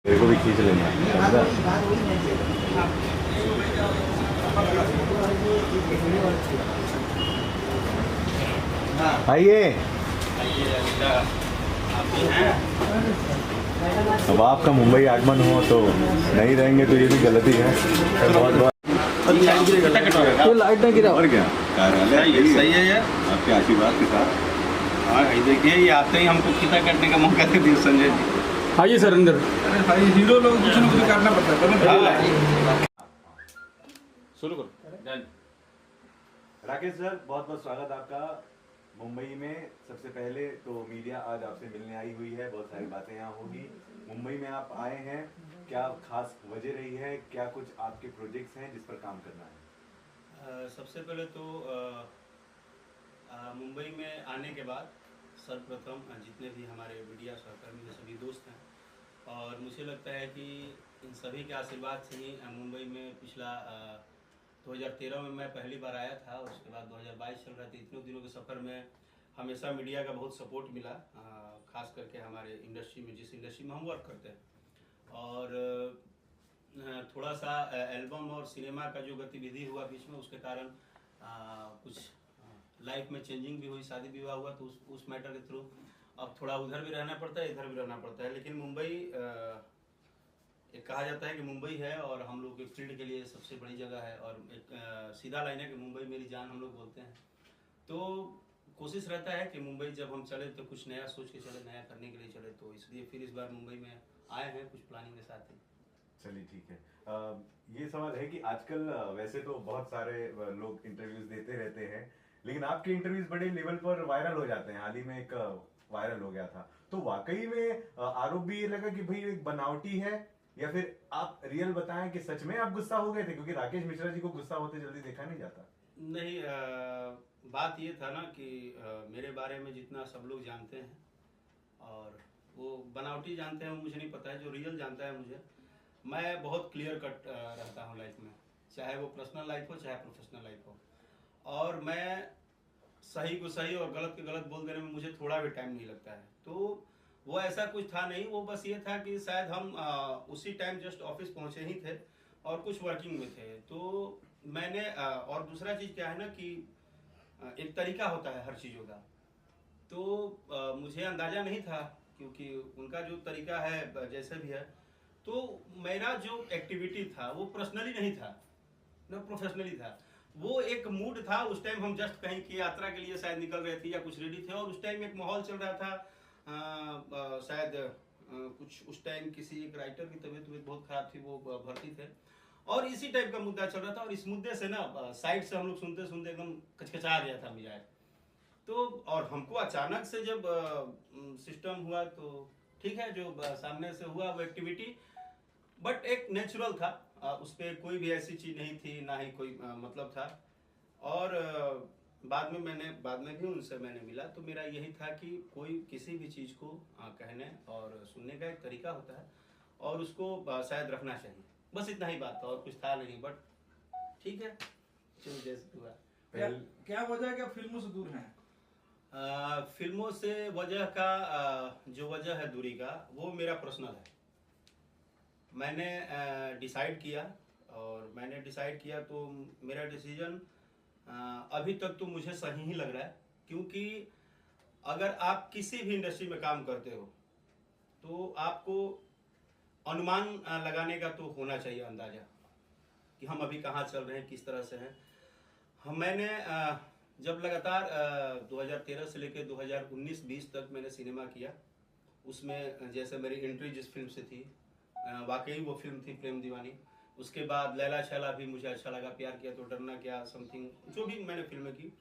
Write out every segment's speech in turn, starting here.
मेरे को भी खींच लेना समझा? आइए। अब आपका मुंबई आगमन हो तो नहीं रहेंगे तो ये भी गलती है। बहुत बहुत ये लाइट ना गिरा और क्या कार्यालय सही है यार। आपके आशीर्वाद के साथ। हाँ ये देखिए, ये आते ही हमको खिता करने का मौका दे दिया संजय जी। आइए सर अंदर। अरे भाई हीरो लोग कुछ ना कुछ करना पड़ता है। शुरू करो। राकेश सर, बहुत बहुत स्वागत आपका मुंबई में। सबसे पहले तो मीडिया आज आपसे मिलने आई हुई है, बहुत सारी बातें यहाँ होगी। मुंबई में आप आए हैं, क्या खास वजह रही है, क्या कुछ आपके प्रोजेक्ट्स हैं जिस पर काम करना है? सबसे पहले तो मुंबई में आने के बाद सर्वप्रथम जितने भी हमारे मीडिया सहकर्मी हैं सभी दोस्त हैं, और मुझे लगता है कि इन सभी के आशीर्वाद से ही मुंबई में पिछला 2013 में मैं पहली बार आया था, उसके बाद 2022 चल रहा था। इतने दिनों के सफ़र में हमेशा मीडिया का बहुत सपोर्ट मिला, खास करके हमारे इंडस्ट्री में, जिस इंडस्ट्री में हम वर्क करते हैं। और थोड़ा सा एल्बम और सिनेमा का जो गतिविधि हुआ बीच में, उसके कारण कुछ लाइफ में चेंजिंग भी हुई, शादी विवाह हुआ, तो उस मैटर के थ्रू अब थोड़ा उधर भी रहना पड़ता है, इधर भी रहना पड़ता है। लेकिन मुंबई एक कहा जाता है कि मुंबई है और हम लोग के फील्ड के लिए सबसे बड़ी जगह है, और एक सीधा लाइन है कि मुंबई मेरी जान हम लोग बोलते हैं। तो कोशिश रहता है कि मुंबई जब हम चले तो कुछ नया सोच के चले, नया करने के लिए चले, तो इसलिए फिर इस बार मुंबई में आए हैं कुछ प्लानिंग के साथ ही। चलिए ठीक है। ये सवाल है कि आजकल वैसे तो बहुत सारे लोग इंटरव्यूज देते रहते हैं, लेकिन आपके इंटरव्यूज बड़े लेवल पर वायरल हो जाते हैं। हाल ही में एक वायरल हो गया था, तो वाकई में आरोप भी ये लगा कि भाई एक बनावटी है, या फिर आप रियल बताएं कि सच में आप गुस्सा हो गए थे? क्योंकि राकेश मिश्रा जी को गुस्सा होते जल्दी देखा नहीं जाता। नहीं, बात ये था ना कि मेरे बारे में जितना सब लोग जानते हैं, और वो बनावटी जानते हैं वो मुझे नहीं पता है, जो रियल जानता है मुझे, मैं बहुत क्लियर कट रहता हूँ लाइफ में, चाहे वो पर्सनल लाइफ हो चाहे प्रोफेशनल लाइफ हो। और मैं सही को सही और गलत को गलत बोल देने में मुझे थोड़ा भी टाइम नहीं लगता है। तो वो ऐसा कुछ था नहीं, वो बस ये था कि शायद हम उसी टाइम जस्ट ऑफिस पहुंचे ही थे और कुछ वर्किंग में थे। तो मैंने और दूसरा चीज़ क्या है ना कि एक तरीका होता है हर चीज़ों का, तो मुझे अंदाज़ा नहीं था, क्योंकि उनका जो तरीका है जैसे भी है, तो मेरा जो एक्टिविटी था वो पर्सनली नहीं था ना प्रोफेशनली था। वो एक मूड था, उस टाइम हम जस्ट कहीं की यात्रा के लिए शायद निकल रहे थे या कुछ रेडी थे, और उस टाइम एक माहौल चल रहा था, शायद कुछ उस टाइम किसी एक राइटर की तबीयत बहुत खराब थी, वो भर्ती थे, और इसी टाइप का मुद्दा चल रहा था। और इस मुद्दे से ना साइड से हम लोग सुनते सुनते एकदम कचकचा गया था मिजाज। तो और हमको अचानक से जब सिस्टम हुआ, तो ठीक है, जो सामने से हुआ वो एक्टिविटी, बट एक नेचुरल था, उस पर कोई भी ऐसी चीज़ नहीं थी, ना ही कोई मतलब था। और बाद में भी उनसे मैंने मिला, तो मेरा यही था कि कोई किसी भी चीज़ को कहने और सुनने का एक तरीका होता है, और उसको शायद रखना चाहिए, बस इतना ही बात था, और कुछ था नहीं। बट ठीक है, चलो जैसे हुआ। क्या वजह है कि आप फिल्मों से दूर हैं? फिल्मों से वजह का जो वजह है दूरी का, वो मेरा पर्सनल है। मैंने डिसाइड किया, और मैंने डिसाइड किया तो मेरा डिसीजन अभी तक तो मुझे सही ही लग रहा है। क्योंकि अगर आप किसी भी इंडस्ट्री में काम करते हो तो आपको अनुमान लगाने का तो होना चाहिए अंदाज़ा, कि हम अभी कहाँ चल रहे हैं, किस तरह से हैं। मैंने जब लगातार 2013 से लेकर 2019-20 तक मैंने सिनेमा किया, उसमें जैसे मेरी एंट्री जिस फिल्म से थी, वाकई वो फिल्म थी प्रेम दीवानी। उसके बाद लैला छैला भी मुझे अच्छा लगा, प्यार किया तो डरना क्या, समथिंग, जो भी मैंने फिल्में की।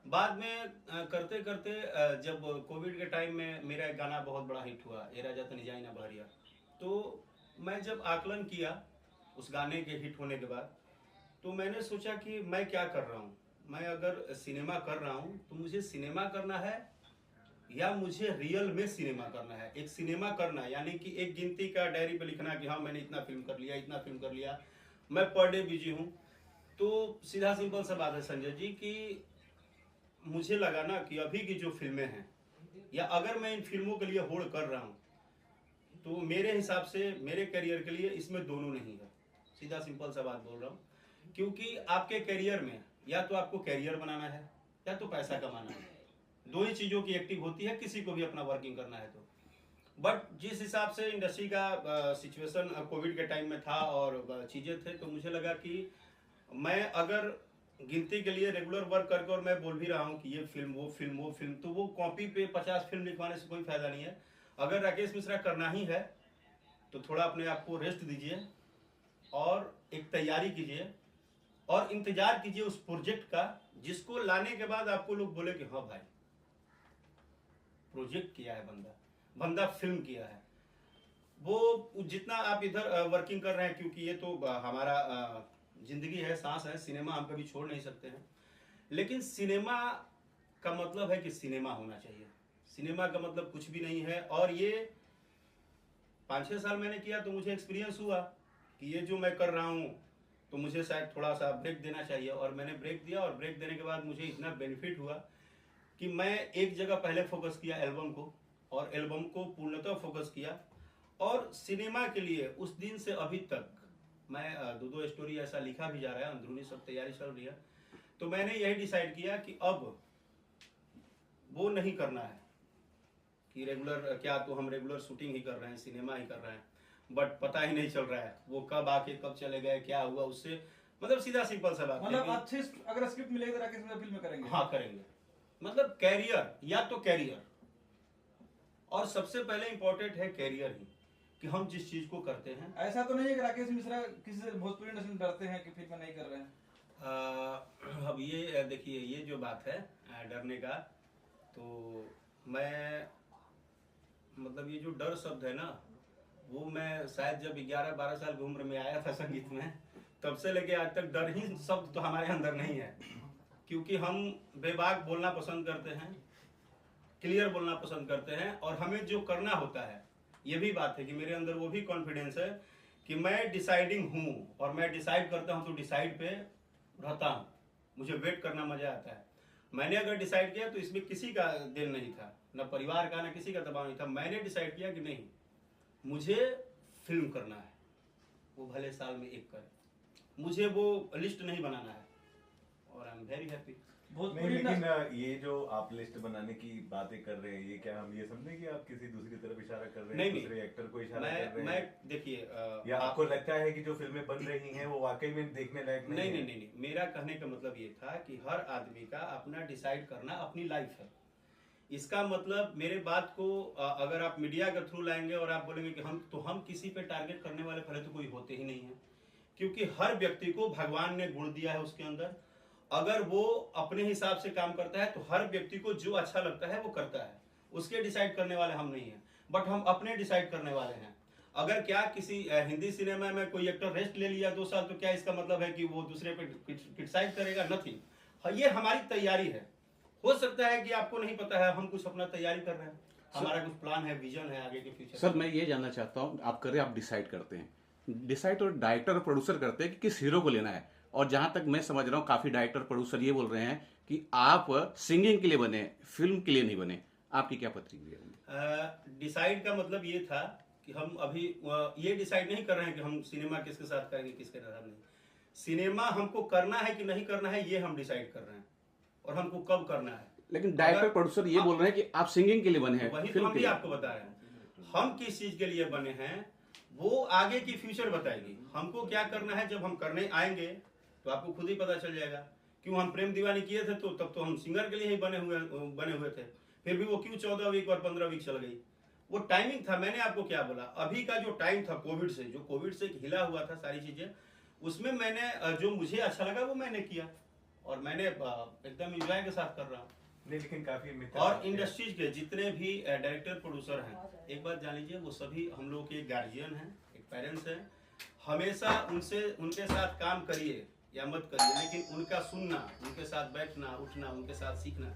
बाद में करते करते जब कोविड के टाइम में मेरा एक गाना बहुत बड़ा हिट हुआ, ए राजा तनी जाई ना बहरिया। तो मैं जब आकलन किया उस गाने के हिट होने के बाद, तो मैंने सोचा कि मैं क्या कर रहा हूँ। मैं अगर सिनेमा कर रहा हूँ तो मुझे सिनेमा करना है, या मुझे रियल में सिनेमा करना है। एक सिनेमा करना यानी कि एक गिनती का डायरी पे लिखना कि हाँ मैंने इतना फिल्म कर लिया, इतना फिल्म कर लिया, मैं पर डे बिजी हूँ। तो सीधा सिंपल सा बात है संजय जी, कि मुझे लगा ना कि अभी की जो फिल्में हैं, या अगर मैं इन फिल्मों के लिए होड़ कर रहा हूँ, तो मेरे हिसाब से मेरे करियर के लिए इसमें दोनों नहीं है, सीधा सिंपल सा बात बोल रहा हूँ। क्योंकि आपके करियर में या तो आपको करियर बनाना है या तो पैसा कमाना है, दो ही चीज़ों की एक्टिव होती है किसी को भी अपना वर्किंग करना है तो। बट जिस हिसाब से इंडस्ट्री का सिचुएशन कोविड के टाइम में था और चीज़ें थे, तो मुझे लगा कि मैं अगर गिनती के लिए रेगुलर वर्क करके और मैं बोल भी रहा हूँ कि ये फिल्म वो फिल्म वो फिल्म, तो वो कॉपी पे 50 फिल्म लिखवाने से कोई फायदा नहीं है। अगर राकेश मिश्रा करना ही है तो थोड़ा अपने आप को रेस्ट दीजिए और एक तैयारी कीजिए और इंतजार कीजिए उस प्रोजेक्ट का जिसको लाने के बाद आपको लोग बोले कि हाँ भाई प्रोजेक्ट किया है, बंदा फिल्म किया है। वो जितना आप इधर वर्किंग कर रहे हैं, क्योंकि ये तो हमारा जिंदगी है, सांस है, सिनेमा हम कभी छोड़ नहीं सकते हैं, लेकिन सिनेमा का मतलब है कि सिनेमा होना चाहिए। सिनेमा का मतलब कुछ भी नहीं है। और ये 5-6 साल मैंने किया तो मुझे एक्सपीरियंस हुआ कि ये जो मैं कर रहा हूँ तो मुझे शायद थोड़ा सा ब्रेक देना चाहिए, और मैंने ब्रेक दिया। और ब्रेक देने के बाद मुझे इतना बेनिफिट हुआ कि मैं एक जगह पहले फोकस किया एल्बम को, और एल्बम को पूर्णतः फोकस किया। और सिनेमा के लिए उस दिन से अभी तक मैं 2-2 स्टोरी ऐसा लिखा भी जा रहा है, अंदरूनी सब तैयारी चल रही है। तो मैंने यही डिसाइड किया कि अब वो नहीं करना है कि रेगुलर, क्या तो हम रेगुलर शूटिंग ही कर रहे हैं, सिनेमा ही कर रहे हैं, बट पता ही नहीं चल रहा है वो कब आके कब चले गए, क्या हुआ उससे। मतलब सीधा सिंपल सा बात, मतलब अच्छी अगर स्क्रिप्ट मिलेगी तो राकेश मिश्रा फिल्म करेंगे। हाँ करेंगे। मतलब कैरियर, या तो कैरियर, और सबसे पहले इंपॉर्टेंट है कैरियर ही, कि हम जिस चीज को करते हैं। ऐसा तो नहीं है कि राकेश मिश्रा किसी से भोजपुरी इंडस्ट्री में डरते हैं कि फिल्म नहीं कर रहे हैं। अब ये देखिए, ये जो बात है डरने का, तो मैं मतलब ये जो डर शब्द है ना, वो मैं शायद जब 11-12 साल की उम्र में आया था संगीत में, तब से लेके आज तक डर ही शब्द तो हमारे अंदर नहीं है। क्योंकि हम बेबाक बोलना पसंद करते हैं, क्लियर बोलना पसंद करते हैं, और हमें जो करना होता है, ये भी बात है कि मेरे अंदर वो भी कॉन्फिडेंस है कि मैं डिसाइडिंग हूँ, और मैं डिसाइड करता हूँ तो डिसाइड पे रहता हूँ। मुझे वेट करना मजा आता है। मैंने अगर डिसाइड किया तो इसमें किसी का दिल नहीं था, न परिवार का, न किसी का दबाव नहीं था। मैंने डिसाइड किया कि नहीं, मुझे फिल्म करना है, वो भले साल में एक करे, मुझे वो लिस्ट नहीं बनाना है, और आई एम वेरी हैप्पी। नहीं, लेकिन ये जो आप लिस्ट बनाने की बातें कर रहे हैं, ये क्या हम ये समझे कि आप किसी दूसरी तरफ इशारा कर रहे हैं, दूसरे एक्टर को इशारा कर रहे हैं? देखिए, या आपको लगता है कि जो फिल्में बन रही हैं वो वाकई में देखने लायक नहीं है? नहीं, मेरा कहने का मतलब ये था कि हर आदमी का अपना डिसाइड करना अपनी लाइफ है। इसका मतलब मेरे बात को अगर आप मीडिया के थ्रू लाएंगे और आप बोलेंगे कि हम किसी पे टारगेट करने वाले पहले तो कोई होते ही नहीं है, क्योंकि हर व्यक्ति को भगवान ने गुण दिया है उसके अंदर। अगर वो अपने हिसाब से काम करता है तो हर व्यक्ति को जो अच्छा लगता है वो करता है, उसके डिसाइड करने वाले हम नहीं हैं, बट हम अपने डिसाइड करने वाले हैं। अगर क्या किसी हिंदी सिनेमा में कोई एक्टर रेस्ट ले लिया 2 साल, तो क्या इसका मतलब है कि वो दूसरे पे क्रिटिसाइज करेगा? नथिंग। ये हमारी तैयारी है। हो सकता है कि आपको नहीं पता है, हम कुछ अपना तैयारी कर रहे हैं, हमारा कुछ प्लान है, विजन है आगे के फ्यूचर। सर मैं ये जानना चाहता हूँ, आप कर रहे हैं, आप डिसाइड करते हैं, डिसाइड और डायरेक्टर और प्रोड्यूसर करते हैं कि किस हीरो को लेना है। और जहां तक मैं समझ रहा हूँ काफी डायरेक्टर प्रोड्यूसर ये बोल रहे हैं कि आप सिंगिंग के लिए बने, फिल्म के लिए नहीं बने। आपकी क्या प्रतिक्रिया है? डिसाइड का मतलब ये था कि हम अभी ये डिसाइड नहीं कर रहे हैं कि हम सिनेमा किसके साथ करेंगे, किसके साथ नहीं। सिनेमा हमको करना है कि नहीं करना है, ये हम डिसाइड कर रहे हैं, और हमको कब करना है। लेकिन डायरेक्टर प्रोड्यूसर ये बोल रहे हैं कि आप सिंगिंग के लिए बने हैं, वही तो फिल्म हम के भी लिए। आपको बता रहे हैं, हम किस चीज के लिए बने हैं वो आगे की फ्यूचर बताएगी। हमको क्या करना है, जब हम करने आएंगे तो आपको खुद ही पता चल जाएगा। क्यों हम प्रेम दीवानी किए थे तो तब तो हम सिंगर के लिए ही बने हुए थे, फिर भी वो क्यों 14 वीक और 15 वीक चल गई? वो टाइमिंग था। मैंने आपको क्या बोला, अभी का जो टाइम था कोविड से, जो कोविड से हिला हुआ था सारी चीजें, उसमें मैंने जो मुझे अच्छा लगा वो मैंने किया, और मैंने एकदम एंजॉय के साथ कर रहा हूँ। नहीं, लेकिन काफी मित्र और इंडस्ट्रीज के जितने भी डायरेक्टर प्रोड्यूसर हैं, एक बात जान लीजिए, वो सभी हम लोग के गार्जियन हैं, एक पेरेंट्स हैं। हमेशा उनके साथ काम करिए या मत करिए, लेकिन उनका सुनना, उनके साथ बैठना उठना, उनके साथ सीखना,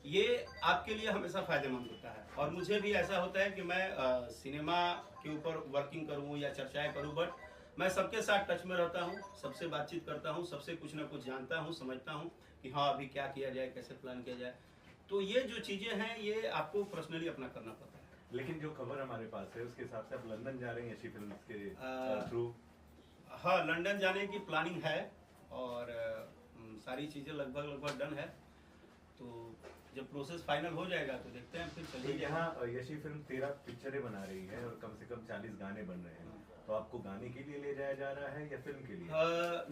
ये आपके लिए हमेशा फायदेमंद होता है। और मुझे भी ऐसा होता है कि मैं सिनेमा के ऊपर वर्किंग करूँ या चर्चाएं करूँ, बट मैं सबके साथ टच में रहता हूँ, सबसे बातचीत करता हूँ, सबसे कुछ ना कुछ जानता हूँ, समझता हूँ कि हाँ अभी क्या किया जाए, कैसे प्लान किया जाए। तो ये जो चीज़ें हैं ये आपको पर्सनली अपना करना पड़ता है। लेकिन जो खबर हमारे पास है उसके हिसाब से आप लंदन जा रहे हैं यशी फिल्म के थ्रू। हाँ, लंदन जाने की प्लानिंग है और सारी चीज़ें लगभग डन है। तो जब प्रोसेस फाइनल हो जाएगा तो देखते हैं फिर तो चलिए। यहाँ यशी फिल्म 13 पिक्चरें बना रही है और कम से कम 40 गाने बन रहे हैं, तो आपको गाने के लिए ले जाया जा रहा है या फिल्म के लिए?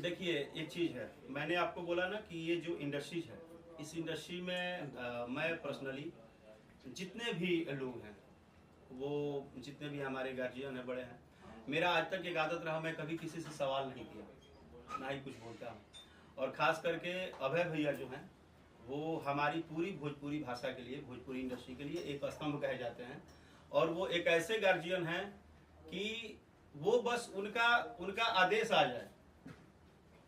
देखिए, एक चीज़ है, मैंने आपको बोला ना कि ये जो इंडस्ट्रीज है, इस इंडस्ट्री में मैं पर्सनली जितने भी लोग हैं, वो जितने भी हमारे गार्जियन हैं, बड़े हैं, मेरा आज तक एक आदत रहा, मैं कभी किसी से सवाल नहीं किया, ना ही कुछ बोलता हूँ। और ख़ास करके अभय भैया जो हैं, वो हमारी पूरी भोजपुरी भाषा के लिए, भोजपुरी इंडस्ट्री के लिए एक स्तंभ कहे जाते हैं। और वो एक ऐसे गार्जियन हैं कि वो बस उनका आदेश आ जाए,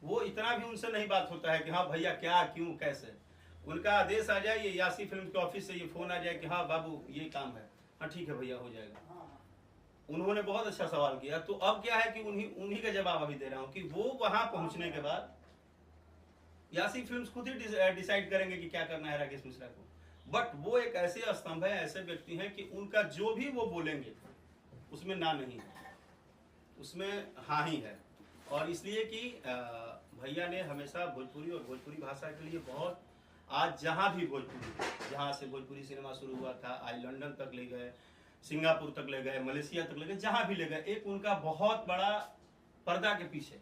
वो इतना भी उनसे नहीं बात होता है कि हाँ भैया क्या, क्यों, कैसे। उनका आदेश आ जाए, ये यासी फिल्म के ऑफिस से ये फ़ोन आ जाए कि हाँ बाबू ये काम है, हाँ ठीक है भैया, हो जाएगा। उन्होंने बहुत अच्छा सवाल किया। तो अब क्या है कि उन्हीं का जवाब अभी दे रहा हूँ कि वो वहां पहुंचने के बाद यासी फिल्म्स खुद ही डिसाइड करेंगे कि क्या करना है राकेश मिश्रा को। बट वो एक ऐसे स्तंभ है, ऐसे व्यक्ति हैं कि उनका जो भी वो बोलेंगे उसमें ना नहीं है, उसमें हाँ ही है। और इसलिए कि भैया ने हमेशा भोजपुरी और भोजपुरी भाषा के लिए बहुत, आज जहाँ भी भोजपुरी, जहाँ से भोजपुरी सिनेमा शुरू हुआ था, आज लंदन तक ले गए, सिंगापुर तक ले गए, मलेशिया तक ले गए, जहाँ भी ले गए, एक उनका बहुत बड़ा पर्दा के पीछे,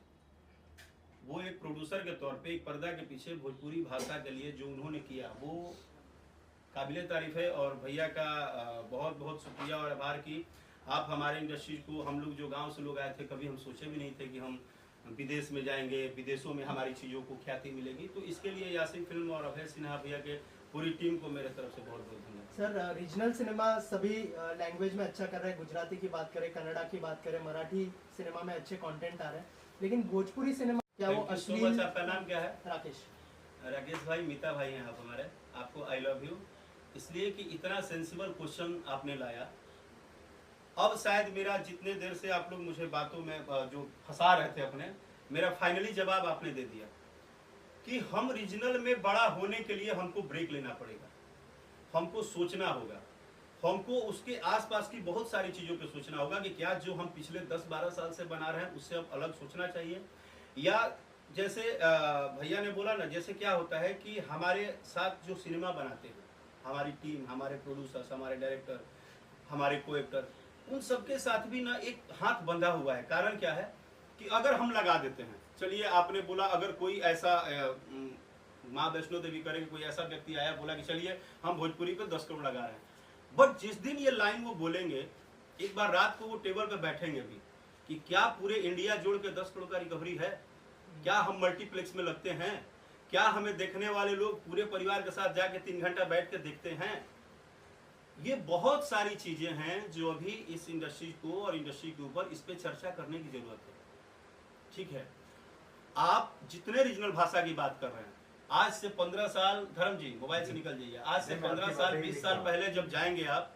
वो एक प्रोड्यूसर के तौर पे एक पर्दा के पीछे भोजपुरी भाषा के लिए जो उन्होंने किया, वो काबिले तारीफ है। और भैया का बहुत बहुत शुक्रिया और आभार कि आप हमारे इंडस्ट्री को, हम लोग जो गांव से लोग आए थे, कभी हम सोचे भी नहीं थे कि हम विदेश में जाएंगे, विदेशों में हमारी चीज़ों को ख्याति मिलेगी। तो इसके लिए यासीन फिल्म और अभय सिन्हा भैया के पूरी टीम को मेरे तरफ से बहुत बहुत धन्यवाद। सर, रीजनल सिनेमा सभी लैंग्वेज में अच्छा कर रहे हैं, गुजराती की बात करें, कन्नड़ा की बात करें, मराठी सिनेमा में अच्छे कंटेंट आ रहे हैं, लेकिन भोजपुरी सिनेमा क्या वो अश्लील? आपका नाम क्या है? राकेश। राकेश भाई, मीता भाई हैं आप हमारे, आपको आई लव यू, इसलिए कि इतना सेंसिबल क्वेश्चन आपने लाया। अब शायद मेरा, जितने देर से आप लोग मुझे बातों में जो फंसा रहे थे अपने, मेरा फाइनली जवाब आपने दे दिया कि हम रीजनल में बड़ा होने के लिए हमको ब्रेक लेना पड़ेगा, हमको सोचना होगा, हमको उसके आसपास की बहुत सारी चीज़ों पे सोचना होगा कि क्या जो हम पिछले 10-12 साल से बना रहे हैं उससे अब अलग सोचना चाहिए। या जैसे भैया ने बोला ना, जैसे क्या होता है कि हमारे साथ जो सिनेमा बनाते हैं, हमारी टीम, हमारे प्रोड्यूसर्स, हमारे डायरेक्टर, हमारे को एक्टर, उन सबके साथ भी ना एक हाथ बंधा हुआ है। कारण क्या है कि अगर हम लगा देते हैं, चलिए आपने बोला अगर कोई ऐसा माँ वैष्णो देवी करेंगे, कोई ऐसा व्यक्ति आया बोला कि चलिए हम भोजपुरी पे 10 करोड़ लगा रहे हैं, बट जिस दिन ये लाइन वो बोलेंगे, एक बार रात को वो टेबल पे बैठेंगे भी कि क्या पूरे इंडिया जोड़ के 10 करोड़ का रिकवरी है, क्या हम मल्टीप्लेक्स में लगते हैं, क्या हमें देखने वाले लोग पूरे परिवार के साथ जाके 3 घंटा बैठ के देखते हैं। ये बहुत सारी चीजें हैं जो अभी इस इंडस्ट्री को और इंडस्ट्री के ऊपर इस पे चर्चा करने की जरूरत है। ठीक है, आप जितने रीजनल भाषा की बात कर रहे हैं, आज से 15 साल, धर्म जी मोबाइल से निकल जाइए, आज से 15 साल 20 साल पहले जब जाएंगे आप,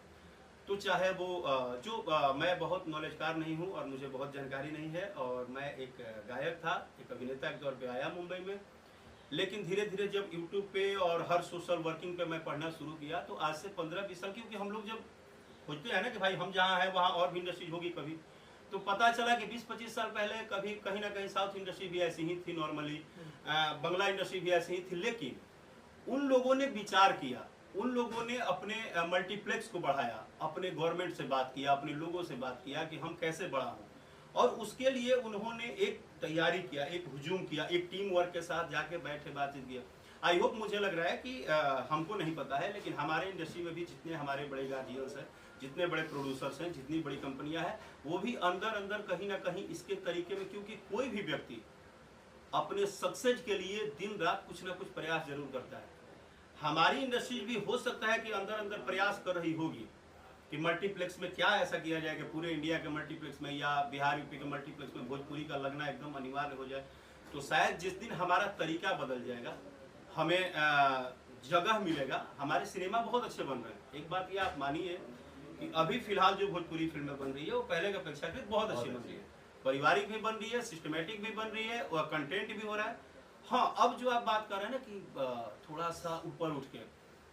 तो चाहे वो मैं बहुत नॉलेजकार नहीं हूँ और मुझे बहुत जानकारी नहीं है, और मैं एक गायक था, एक अभिनेता के तौर पे आया मुंबई में, लेकिन धीरे धीरे जब यूट्यूब पे और हर सोशल वर्किंग पे मैं पढ़ना शुरू किया, तो आज से 15-20 साल, क्योंकि हम लोग जब खोजते हैं ना कि भाई हम जहाँ हैं वहाँ और भी इंडस्ट्री होगी कभी, तो पता चला कि 20-25 साल पहले कभी कहीं ना कहीं साउथ इंडस्ट्री भी ऐसी ही थी, नॉर्मली बंगला इंडस्ट्री भी ऐसी ही थी, लेकिन उन लोगों ने विचार किया, उन लोगों ने अपने मल्टीप्लेक्स को बढ़ाया, अपने गवर्नमेंट से बात किया, अपने लोगों से बात किया कि हम कैसे बढ़ा हों, और उसके लिए उन्होंने एक तैयारी किया, एक हुजूम किया, एक टीम वर्क के साथ जाके बैठे बातचीत किया। आई होप, मुझे लग रहा है कि हमको नहीं पता है, लेकिन हमारे इंडस्ट्री में भी जितने हमारे बड़े गार्जियंस हैं, जितने बड़े प्रोड्यूसर्स हैं, जितनी बड़ी कंपनियां हैं, वो भी अंदर अंदर कहीं ना कहीं इसके तरीके में, क्योंकि कोई भी व्यक्ति अपने सक्सेस के लिए दिन रात कुछ ना कुछ प्रयास जरूर करता है। हमारी इंडस्ट्री भी हो सकता है कि अंदर अंदर प्रयास कर रही होगी कि मल्टीप्लेक्स में क्या ऐसा किया जाए कि पूरे इंडिया के मल्टीप्लेक्स में या बिहार यूपी के मल्टीप्लेक्स में भोजपुरी का लगना एकदम अनिवार्य हो जाए। तो शायद जिस दिन हमारा तरीका बदल जाएगा, हमें जगह मिलेगा। हमारे सिनेमा बहुत अच्छे बन रहे हैं, एक बात ये आप मानिए कि अभी फिलहाल जो भोजपुरी फिल्में बन रही है वो पहले के अपेक्षाकृत बहुत अच्छी बन रही है, पारिवारिक भी बन रही है, सिस्टमेटिक भी बन रही है, और कंटेंट भी हो रहा है। हाँ, अब जो आप बात कर रहे हैं ना कि थोड़ा सा ऊपर उठ के,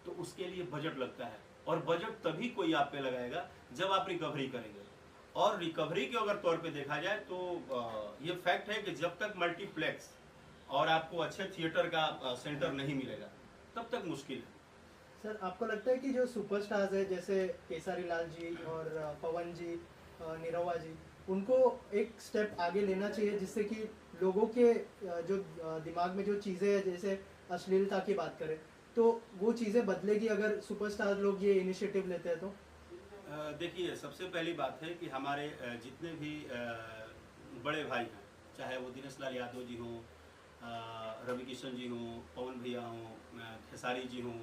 तो उसके लिए बजट लगता है। और बजट तभी कोई आप पे लगाएगा जब आप रिकवरी करेंगे। और रिकवरी के अगर तौर पे देखा जाए तो ये फैक्ट है कि जब तक मल्टीप्लेक्स और आपको अच्छे थिएटर का सेंटर नहीं मिलेगा तब तक मुश्किल है। सर आपको लगता है कि जो सुपरस्टार्स है जैसे केसारी लाल जी और पवन जी, निरहुआ जी, उनको एक स्टेप आगे लेना चाहिए जिससे कि लोगों के जो दिमाग में जो चीज़ें हैं, जैसे अश्लीलता की बात करें, तो वो चीज़ें बदलेगी अगर सुपरस्टार लोग ये इनिशिएटिव लेते हैं तो? देखिए, सबसे पहली बात है कि हमारे जितने भी बड़े भाई हैं, चाहे वो दिनेश लाल यादव जी हों, रवि किशन जी हों, पवन भैया हों, खेसारी जी हों,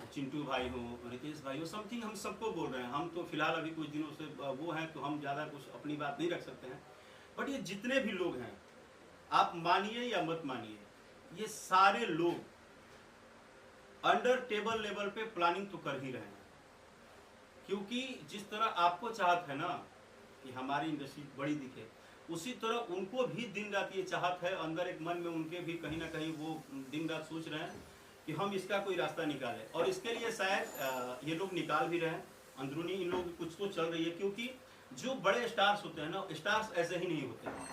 चिंटू भाई हों, रितेश भाई हो, समथिंग हम सबको बोल रहे हैं। हम तो फिलहाल अभी कुछ दिनों से वो हैं तो हम ज़्यादा कुछ अपनी बात नहीं रख सकते हैं, बट ये जितने भी लोग हैं, आप मानिए या मत मानिए, ये सारे लोग अंडर टेबल लेवल पे प्लानिंग तो कर ही रहे हैं। क्योंकि जिस तरह आपको चाहत है ना कि हमारी इंडस्ट्री बड़ी दिखे, उसी तरह उनको भी दिन रात ये चाहत है, अंदर एक मन में उनके भी कहीं ना कहीं वो दिन रात सोच रहे हैं कि हम इसका कोई रास्ता निकालें। और इसके लिए शायद ये लोग निकाल भी रहे हैं, अंदरूनी इन लोगों की कुछ तो चल रही है। क्योंकि जो बड़े स्टार्स होते हैं ना, स्टार्स ऐसे ही नहीं होते हैं।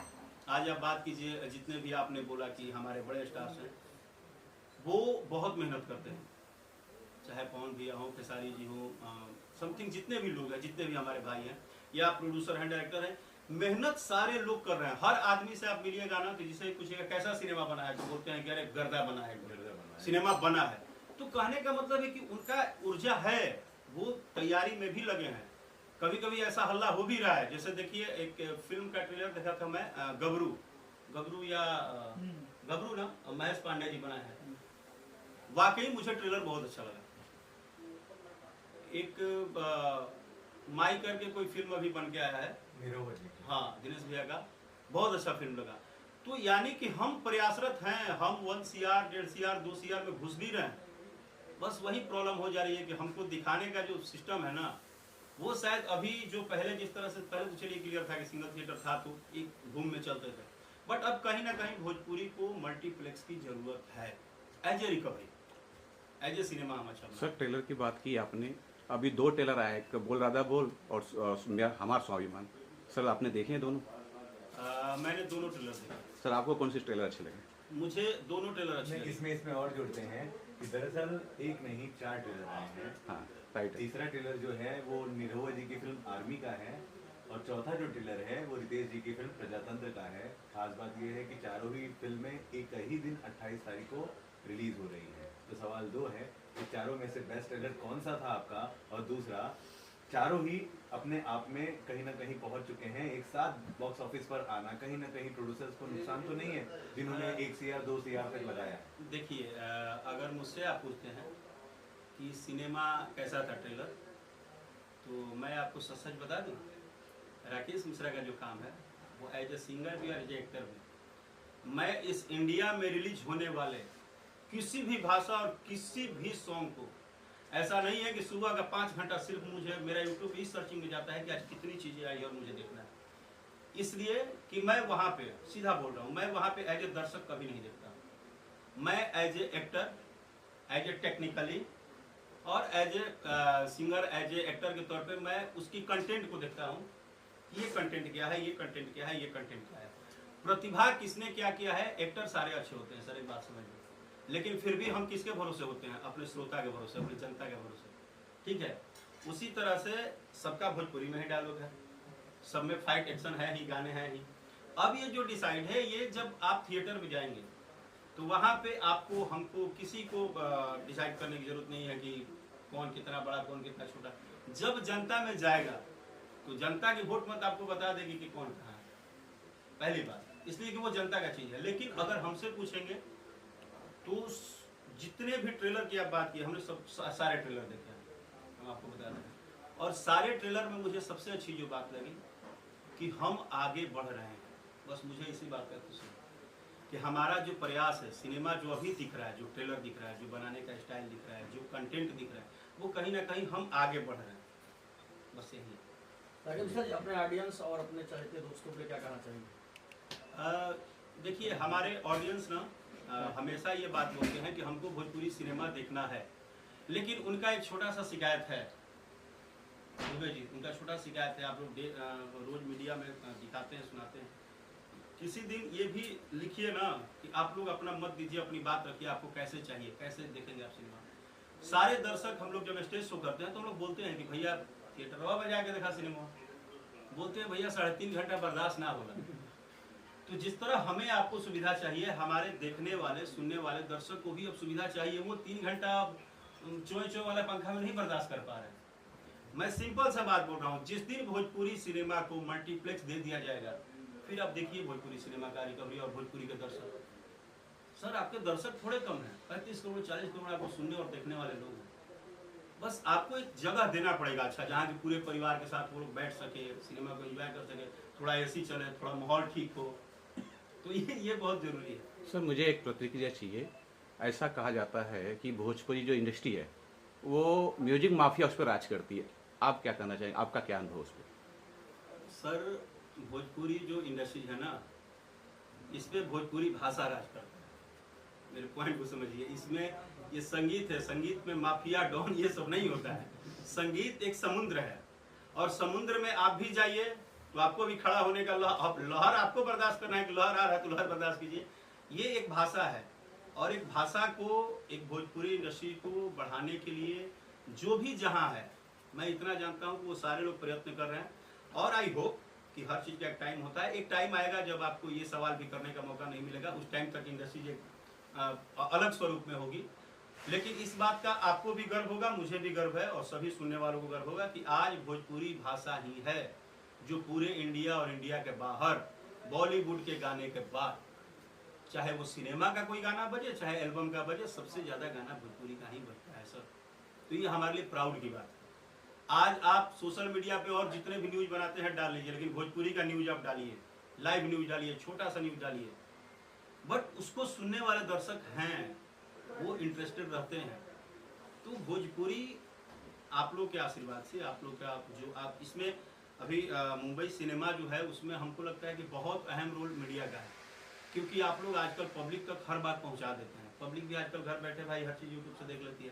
आज आप बात कीजिए, जितने भी आपने बोला कि हमारे बड़े स्टार्स हैं, वो बहुत मेहनत करते हैं, चाहे पवन भैया हो, खेसारी जी हो, समथिंग जितने भी लोग हैं, जितने भी हमारे भाई हैं या प्रोड्यूसर हैं, डायरेक्टर हैं, मेहनत सारे लोग कर रहे हैं। हर आदमी से आप मिलिएगा ना तो जिसे पूछिएगा कैसा सिनेमा बना है तो बोलते हैं कि अरे गर्दा बना है, सिनेमा बना है। तो कहने का मतलब है कि उनका ऊर्जा है, वो तैयारी में भी लगे हैं। कभी कभी ऐसा हल्ला हो भी रहा है, जैसे देखिए एक फिल्म का ट्रेलर देखा था मैं, गबरू या गबरू ना, महेश पांडे जी बनाए हैं। वाकई मुझे ट्रेलर बहुत अच्छा लगा। एक माई करके कोई फिल्म अभी बन के आया है, हाँ, दिनेश भैया का, बहुत अच्छा फिल्म लगा। तो यानी कि हम प्रयासरत हैं, हम 1 CR 1.5 CR 2 CR में घुस भी रहे हैं। बस वही प्रॉब्लम हो जा रही है कि हमको दिखाने का जो सिस्टम है ना, वो शायद अभी जो पहले जिस तरह से, पहले तो चलिए क्लियर था कि सिंगल थिएटर था तो एक घूम में चलते थे, बट अब कहीं ना कहीं भोजपुरी को मल्टीप्लेक्स की जरूरत है as a recovery, as a cinema हम अच्छा। सर ट्रेलर की बात की आपने, अभी 2 ट्रेलर आए, एक बोल राधा बोल और हमारा स्वाभिमान। सर आपने देखे हैं दोनों? मैंने दोनों ट्रेलर देखे। सर आपको कौन सी ट्रेलर अच्छे लगे? मुझे दोनों ट्रेलर अच्छे लगे। इसमें और जोड़ते हैं कि दरअसल एक नहीं 4 ट्रेलर आए हैं। हाँ राइट। तीसरा ट्रेलर जो है वो निरहुआ जी की फिल्म आर्मी का है, और चौथा जो ट्रेलर है वो रितेश जी की फिल्म प्रजातंत्र का है। खास बात ये है कि चारों ही फिल्में एक ही दिन 28 तारीख को रिलीज हो रही है। तो सवाल 2 है कि चारों में से बेस्ट ट्रेलर कौन सा था आपका, और दूसरा चारों ही अपने आप में कहीं ना कहीं पहुंच चुके हैं। एक साथ बॉक्स ऑफिस पर आना कहीं ना कहीं प्रोड्यूसर्स को नुकसान तो नहीं है जिन्होंने 1 CR 2 CR तक लगाया? देखिए, अगर मुझसे आप पूछते हैं कि सिनेमा कैसा था ट्रेलर, तो मैं आपको सच सच बता दूं, राकेश मिश्रा का जो काम है वो एज ए सिंगर भी और एज ए एक्टर भी, मैं इस इंडिया में रिलीज होने वाले किसी भी भाषा और किसी भी सॉन्ग को, ऐसा नहीं है कि सुबह का 5 घंटा सिर्फ मुझे मेरा यूट्यूब इस सर्चिंग में जाता है कि आज कितनी चीज़ें आई और मुझे देखना है, इसलिए कि मैं वहाँ पे सीधा बोल रहा हूँ, मैं वहाँ पे एज ए दर्शक कभी नहीं देखता। मैं as a actor, as a technically और as a singer, as a actor के तौर पे मैं उसकी कंटेंट को देखता हूँ। ये कंटेंट क्या है, ये कंटेंट क्या है, ये कंटेंट क्या है, प्रतिभा किसने क्या किया है। एक्टर सारे अच्छे होते हैं सर, एक बात समझ लो, लेकिन फिर भी हम किसके भरोसे होते हैं? अपने श्रोता के भरोसे, अपनी जनता के भरोसे, ठीक है। उसी तरह से सबका भोजपुरी में ही डायलॉग है, सब में फाइट एक्शन है ही, गाने हैं ही। अब ये जो डिसाइड है, ये जब आप थिएटर में जाएंगे तो वहाँ पे आपको, हमको, किसी को डिसाइड करने की जरूरत नहीं है कि कौन कितना बड़ा, कौन कितना छोटा। जब जनता में जाएगा तो जनता की वोट मत आपको बता देगी कि कौन कहाँ है, पहली बात, इसलिए कि वो जनता का चीज़ है। लेकिन अगर हमसे पूछेंगे तो जितने भी ट्रेलर की आप बात की, हमने सब सारे ट्रेलर देखे हैं, हम आपको बता दें। और सारे ट्रेलर में मुझे सबसे अच्छी जो बात लगी कि हम आगे बढ़ रहे हैं। बस मुझे इसी बात का खुशी है कि हमारा जो प्रयास है, सिनेमा जो अभी दिख रहा है, जो ट्रेलर दिख रहा है, जो बनाने का स्टाइल दिख रहा है, जो कंटेंट दिख रहा है, वो कहीं ना कहीं हम आगे बढ़ रहे हैं। बस यही है। राकेश सर, अपने ऑडियंस और अपने चाहते दोस्तों के लिए क्या कहना चाहिए? देखिए, हमारे ऑडियंस ना हमेशा ये बात बोलते हैं कि हमको भोजपुरी सिनेमा देखना है, लेकिन उनका एक छोटा सा शिकायत है दुबे जी, उनका छोटा शिकायत है, आप लोग रोज मीडिया में दिखाते हैं, सुनाते हैं। किसी दिन ये भी लिखिए ना कि आप लोग अपना मत दीजिए, अपनी बात रखिए, आपको कैसे चाहिए, कैसे देखेंगे आप सिनेमा। सारे दर्शक हम लोग जब स्टेज शो करते हैं तो हम लोग बोलते हैं कि भैया थिएटरवा में जाके देखा सिनेमा, बोलते हैं भैया 3.5 घंटा बर्दाश्त ना होला। तो जिस तरह हमें आपको सुविधा चाहिए, हमारे देखने वाले सुनने वाले दर्शक को भी अब सुविधा चाहिए। वो 3 घंटा चोय चोय वाला पंखा में नहीं बर्दाश्त कर पा रहे। मैं सिंपल सा बात बोल रहा हूँ, जिस दिन भोजपुरी सिनेमा को मल्टीप्लेक्स दे दिया जाएगा, फिर आप देखिए भोजपुरी सिनेमा का रिकवरी और भोजपुरी के दर्शक। सर आपके दर्शक थोड़े कम हैं, 35 करोड़ 40 करोड़ आपको सुनने और देखने वाले लोग हैं। बस आपको एक जगह देना पड़ेगा अच्छा, जहाँ की पूरे परिवार के साथ वो लोग बैठ सके, सिनेमा को एंजॉय कर सके, थोड़ा एसी चले, थोड़ा माहौल ठीक हो। तो ये बहुत जरूरी है। सर मुझे एक प्रतिक्रिया चाहिए। ऐसा कहा जाता है कि भोजपुरी जो इंडस्ट्री है वो म्यूजिक माफिया उस पर राज करती है, आप क्या कहना चाहेंगे, आपका क्या अनुभव उस पर? सर भोजपुरी जो इंडस्ट्री है ना, इस पे भोजपुरी भाषा राज करता है। मेरे पॉइंट को समझिए, इसमें ये संगीत है, संगीत में माफिया डॉन ये सब नहीं होता है। संगीत एक समुद्र है और समुद्र में आप भी जाइए तो आपको भी खड़ा होने का लहर आपको बर्दाश्त करना है कि लहर आ रहा है तो लहर बर्दाश्त कीजिए। ये एक भाषा है और एक भाषा को, एक भोजपुरी इंडस्ट्री को बढ़ाने के लिए जो भी जहाँ है, मैं इतना जानता हूँ कि वो सारे लोग प्रयत्न कर रहे हैं। और आई होप कि हर चीज़ का एक टाइम होता है, एक टाइम आएगा जब आपको ये सवाल भी करने का मौका नहीं मिलेगा। उस टाइम तक इंडस्ट्री अलग स्वरूप में होगी। लेकिन इस बात का आपको भी गर्व होगा, मुझे भी गर्व है और सभी सुनने वालों को गर्व होगा कि आज भोजपुरी भाषा ही है जो पूरे इंडिया और इंडिया के बाहर बॉलीवुड के गाने के बाद, चाहे वो सिनेमा का कोई गाना बजे, चाहे एल्बम का बजे, सबसे ज़्यादा गाना भोजपुरी का ही बजता है सर। तो ये हमारे लिए प्राउड की बात है। आज आप सोशल मीडिया पे और जितने भी न्यूज़ बनाते हैं डाल लीजिए, लेकिन भोजपुरी का न्यूज़ आप डालिए, लाइव न्यूज़ डालिए, छोटा सा न्यूज़ डालिए, बट उसको सुनने वाले दर्शक हैं, वो इंटरेस्टेड रहते हैं। तो भोजपुरी आप लोग के आशीर्वाद से, आप लोग का जो आप इसमें अभी मुंबई सिनेमा जो है उसमें हमको लगता है कि बहुत अहम रोल मीडिया का है, क्योंकि आप लोग आजकल पब्लिक तक हर बात पहुंचा देते हैं। पब्लिक भी आजकल घर बैठे भाई हर चीज़ यूट्यूब से देख लेती है।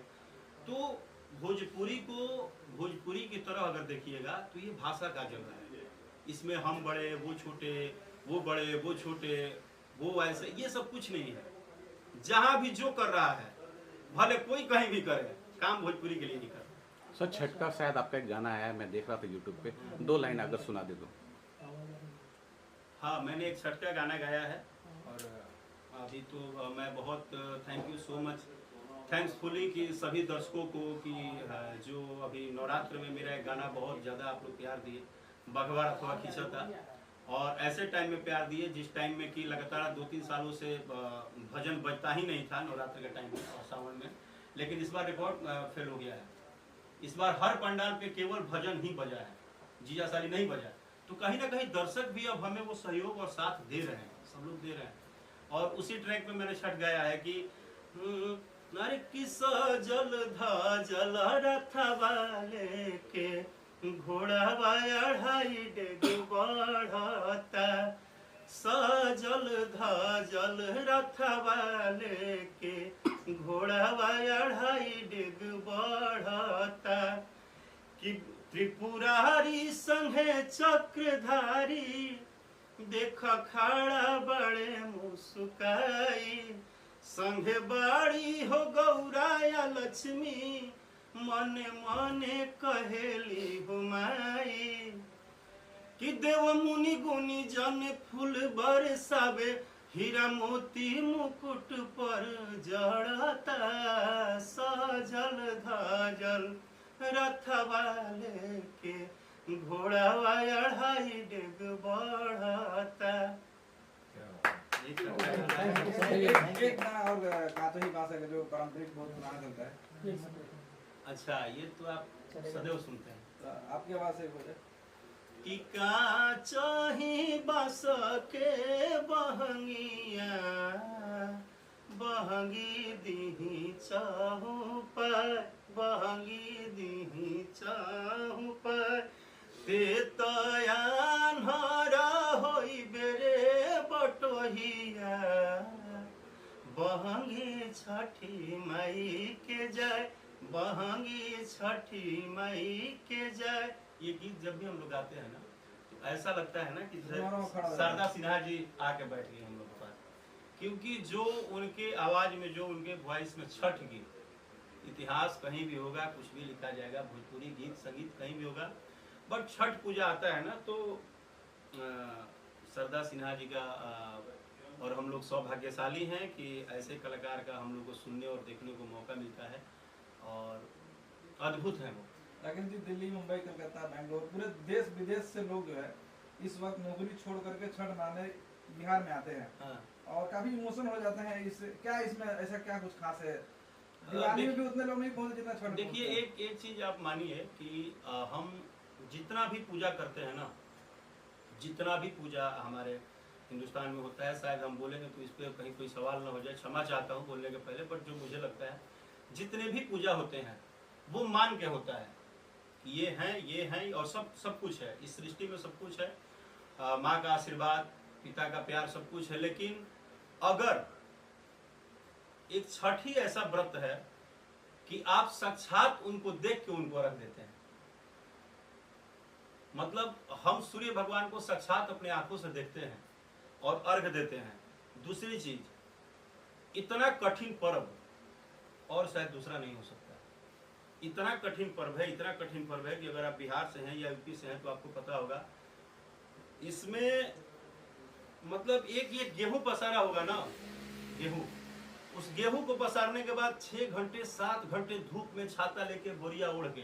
तो भोजपुरी को भोजपुरी की तरह अगर देखिएगा तो ये भाषा का जगह है। इसमें हम बड़े, वो छोटे, वो बड़े, वो छोटे, वो ऐसे, ये सब कुछ नहीं है। जहाँ भी जो कर रहा है, भले कोई कहीं भी करे, काम भोजपुरी के लिए नहीं कर रहा। सर छठ का शायद आपका एक गाना आया है, मैं देख रहा था यूट्यूब पे, 2 लाइन अगर सुना दे दो। हाँ, मैंने एक छठ का गाना गाया है और अभी तो मैं बहुत थैंक यू सो मच, थैंक्सफुली कि सभी दर्शकों को कि जो अभी नवरात्र में मेरा एक गाना बहुत ज़्यादा आप लोग प्यार दिए, बघवा अथवा खींचा था, और ऐसे टाइम में प्यार दिए जिस टाइम में कि लगातार 2-3 सालों से भजन बजता ही नहीं था नवरात्र के टाइम में और सावन में। लेकिन इस बार रिकॉर्ड फेल हो गया है। इस बार हर पंडाल पे केवल भजन ही बजा है, जीजा साली नहीं बजा। तो कहीं ना कहीं दर्शक भी अब हमें वो सहयोग और साथ दे रहे हैं, सब लोग दे रहे हैं। और उसी ट्रैक में मैंने छठ गाया है कि अरे किस जल धाजल रथवा लेके घोड़ावा 2.5 डेग बढ़ता, सजल धाजल रथवा लेके घोड़ावा 2.5 डेग बढ़ता, कि त्रिपुरारी संघे चक्रधारी देख खड़ा बड़े मुस्काई, संघे बाड़ी हो गौराया लक्ष्मी मने मने कहेली हुमाई, कि देव मुनि गुनी जन फूल बरसावे हीरा मोती मुकुट पर जड़ता, सजल धाजल रथवा लेके घोड़ावा 2.5 डेग बढ़ता। एक गाना और कातही भाषा का जो पारंपरिक बहुत पुराना चलता है। अच्छा, ये तो आप सदैव सुनते हैं। तो आपकी आवाज से बोले कि काचही बास के बहंगिया बहंगी दीही चाहू पर, बहंगी दीही चाहू पर, ते तयान हरा होई बेरे बटोहिया, बहंगी छठी माई के जाय बहंगी छठी मई के जय। ये गीत जब भी हम लोग गाते हैं ना तो ऐसा लगता है ना कि जैसे शारदा सिन्हा जी आके बैठ गए हम लोग के पास, क्योंकि जो उनके आवाज में, जो उनके वॉइस में छठ गीत, इतिहास कहीं भी होगा, कुछ भी लिखा जाएगा, भोजपुरी गीत संगीत कहीं भी होगा, बट छठ पूजा आता है ना तो शारदा सिन्हा जी का और हम लोग सौभाग्यशाली हैं कि ऐसे कलाकार का हम लोग को सुनने और देखने को मौका मिलता है और अद्भुत है वो। लेकिन जी दिल्ली, मुंबई, कलकत्ता, बैंगलोर, पूरे देश विदेश से लोग जो है इस वक्त नौकरी छोड़ करके छठ मनाने बिहार में आते हैं। हाँ। और काफी इमोशन हो जाते हैं। इस क्या इसमें ऐसा क्या कुछ खास है? दिवाली में भी उतने लोग नहीं पहुंचे जितना छठ में देखिए, पहुंचते हैं। एक चीज आप मानिए कि हम जितना भी पूजा करते हैं ना, जितना भी पूजा हमारे हिंदुस्तान में होता है, शायद हम बोलेंगे तो इस पर कहीं कोई सवाल ना हो जाए, क्षमा चाहता हूँ बोलने के पहले, बट जो मुझे लगता है जितने भी पूजा होते हैं वो मान के होता है कि ये हैं और सब कुछ है इस सृष्टि में, सब कुछ है, माँ का आशीर्वाद, पिता का प्यार, सब कुछ है। लेकिन अगर एक छठ ही ऐसा व्रत है कि आप साक्षात उनको देख के उनको रख देते हैं, मतलब हम सूर्य भगवान को साक्षात अपने आंखों से देखते हैं और अर्घ देते हैं। दूसरी चीज, इतना कठिन पर्व और शायद दूसरा नहीं हो सकता। इतना कठिन पर्व है, इतना कठिन पर्व है कि अगर आप बिहार से हैं या यूपी से हैं तो आपको पता होगा, इसमें मतलब एक गेहूं पसारा होगा ना, गेहूं, उस गेहूं को पसारने के बाद 6 घंटे 7 घंटे धूप में छाता लेके बोरिया ओढ़ के,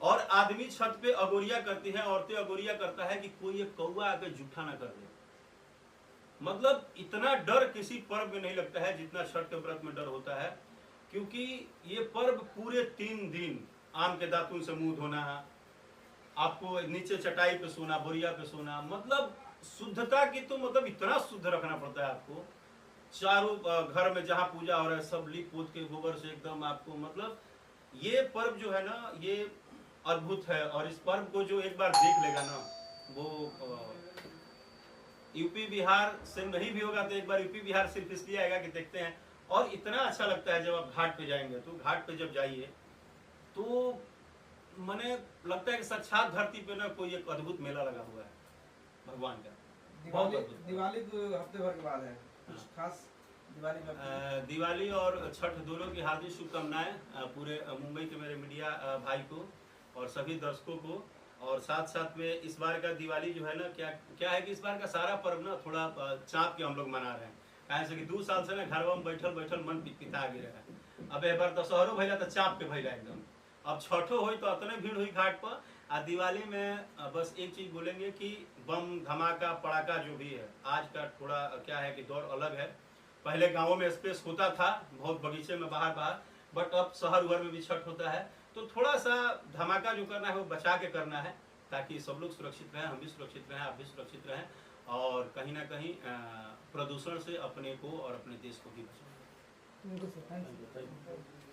और आदमी छत पे अगोरिया करती है, औरतें अगोरिया करता है कि कोई एक कौवा आके जूठा ना कर दे। मतलब इतना डर किसी पर्व में नहीं लगता है जितना छठ के व्रत में डर होता है, क्योंकि ये पर्व पूरे 3 दिन आम के दातुन से मुंह धोना, आपको नीचे चटाई पे सोना, बोरिया पे सोना, मतलब शुद्धता की तो मतलब इतना शुद्ध रखना पड़ता है आपको। चारों घर में जहाँ पूजा हो रहा है सब लीप पोत के गोबर से एकदम आपको, मतलब ये पर्व जो है ना ये अद्भुत है। और इस पर्व को जो एक बार देख लेगा ना, वो यूपी बिहार से नहीं भी होगा तो एक बार यूपी बिहार सिर्फ इसलिए आएगा कि देखते हैं। और इतना अच्छा लगता है जब आप घाट पे जाएंगे, तो घाट पे जब जाइए तो मने लगता है कि साक्षात धरती पे ना कोई एक अद्भुत मेला लगा हुआ है भगवान का। बहुत अद्भुत। दिवाली तो हफ्ते भर के बाद है, कुछ खास दिवाली में? दिवाली और छठ दोनों की हार्दिक शुभकामनाएं पूरे मुंबई के मेरे मीडिया भाई को और सभी दर्शकों को। और साथ साथ में इस बार का दिवाली जो है ना, क्या है कि इस बार का सारा पर्व ना थोड़ा चाँप के हम लोग मना रहे हैं, कहे कि 2 साल से ना घरवा में बैठल मन पिता गिर रहा है। अब एक बार दशहरो भैया तो चाँप के भैया एकदम, अब छठो हुई तो इतने भीड़ हुई घाट पर। आ दिवाली में बस एक चीज बोलेंगे कि बम धमाका पड़ाका जो भी है, आज का थोड़ा क्या है कि दौर अलग है। पहले गाँवों में स्पेस होता था बहुत, बगीचे में बाहर, बट अब शहर उहर में भी छठ होता है, तो थोड़ा सा धमाका जो करना है वो बचा के करना है, ताकि सब लोग सुरक्षित रहें, हम भी सुरक्षित रहें, आप भी सुरक्षित रहें, और कहीं ना कहीं प्रदूषण से अपने को और अपने देश को भी बचाएं। Thank you.